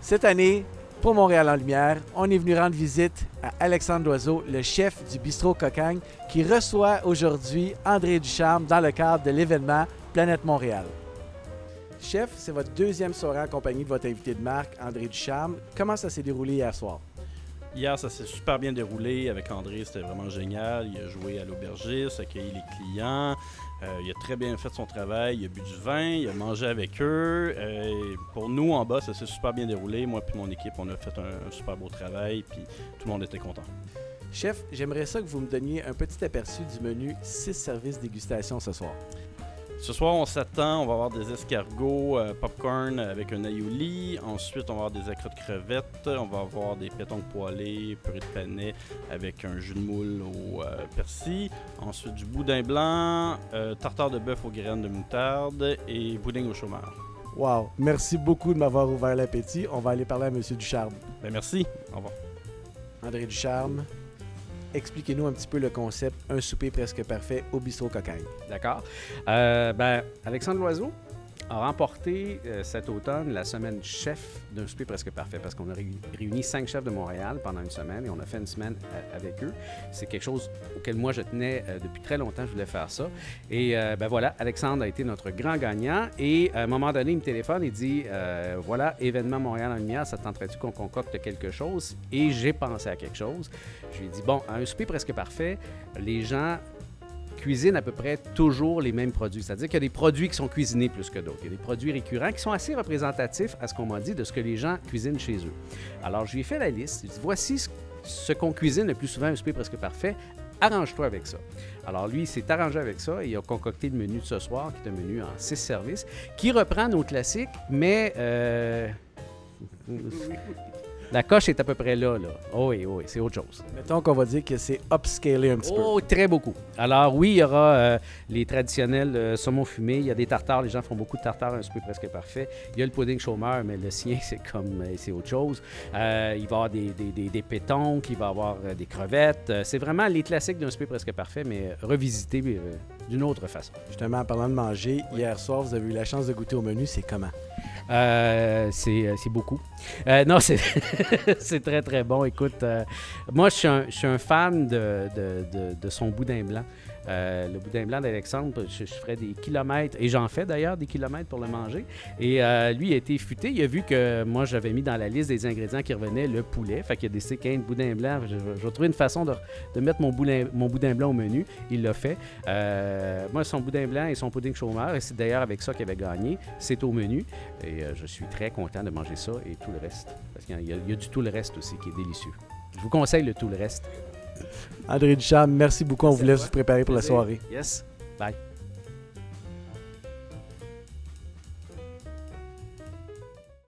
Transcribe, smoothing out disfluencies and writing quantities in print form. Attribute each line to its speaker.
Speaker 1: Cette année, pour Montréal en Lumière, on est venu rendre visite à Alexandre Loiseau, le chef du bistrot Cocagne, qui reçoit aujourd'hui André Ducharme dans le cadre de l'événement Planète Montréal. Chef, c'est votre deuxième soirée en compagnie de votre invité de marque, André Ducharme. Comment ça s'est déroulé hier soir?
Speaker 2: Hier, ça s'est super bien déroulé avec André, c'était vraiment génial. Il a joué à l'aubergiste, accueilli les clients, il a très bien fait son travail, il a bu du vin, il a mangé avec eux. Pour nous, en bas, ça s'est super bien déroulé. Moi et mon équipe, on a fait un super beau travail, puis tout le monde était content.
Speaker 1: Chef, j'aimerais ça que vous me donniez un petit aperçu du menu 6 services dégustation ce soir.
Speaker 2: Ce soir, on s'attend, on va avoir des escargots popcorn avec un aioli. Ensuite, on va avoir des accros de crevettes. On va avoir des pétanques poêlés, purée de panais avec un jus de moule au persil. Ensuite, du boudin blanc, tartare de bœuf aux graines de moutarde et boudin au chômeur.
Speaker 1: Wow! Merci beaucoup de m'avoir ouvert l'appétit. On va aller parler à M. Ducharme.
Speaker 2: Merci. Au revoir.
Speaker 1: André Ducharme, expliquez-nous un petit peu le concept « Un souper presque parfait au bistrot Cocagne ».
Speaker 3: D'accord. Alexandre Loiseau a remporté cet automne la semaine chef d'un souper presque parfait parce qu'on a réuni 5 chefs de Montréal pendant une semaine et on a fait une semaine avec eux. C'est quelque chose auquel moi je tenais depuis très longtemps, je voulais faire ça. Et voilà, Alexandre a été notre grand gagnant et à un moment donné, il me téléphone et dit voilà, événement Montréal en lumière, ça te tenterait-tu qu'on concocte quelque chose? Et j'ai pensé à quelque chose. Je lui ai dit bon, à un souper presque parfait, les gens cuisine à peu près toujours les mêmes produits. C'est-à-dire qu'il y a des produits qui sont cuisinés plus que d'autres. Il y a des produits récurrents qui sont assez représentatifs à ce qu'on m'a dit de ce que les gens cuisinent chez eux. Alors, je lui ai fait la liste. Je lui ai dit, voici ce qu'on cuisine le plus souvent, un souper presque parfait. Arrange-toi avec ça. Alors, lui, il s'est arrangé avec ça et il a concocté le menu de ce soir, qui est un menu en 6 services, qui reprend nos classiques, mais la coche est à peu près là. Oh oui, c'est autre chose.
Speaker 1: Mettons qu'on va dire que c'est upscalé un petit peu.
Speaker 3: Oh, très beaucoup. Alors oui, il y aura les traditionnels saumon fumé, il y a des tartares, les gens font beaucoup de tartares, un souper presque parfait. Il y a le pudding chômeur, mais le sien, c'est autre chose. Il va y avoir des pétonques, il va y avoir des crevettes. C'est vraiment les classiques d'un souper presque parfait, mais revisité d'une autre façon.
Speaker 1: Justement, en parlant de manger, hier soir, vous avez eu la chance de goûter au menu, c'est comment?
Speaker 3: C'est beaucoup. Non, c'est très, très bon. Écoute, moi, je suis un fan de son boudin blanc. Le boudin blanc d'Alexandre, je ferais des kilomètres, et j'en fais d'ailleurs des kilomètres pour le manger. Et lui, il a été futé. Il a vu que moi, j'avais mis dans la liste des ingrédients qui revenaient le poulet. Fait qu'il a décidé de boudin blanc. Je vais trouver une façon de mettre mon boudin blanc au menu. Il l'a fait. Moi, son boudin blanc et son pudding chômeur, et c'est d'ailleurs avec ça qu'il avait gagné, c'est au menu. Et je suis très content de manger ça et tout le reste. Parce qu'il y a du tout le reste aussi qui est délicieux. Je vous conseille le tout le reste.
Speaker 1: André Ducharme, merci beaucoup. On vous laisse vous préparer pour la soirée.
Speaker 3: Yes. Bye.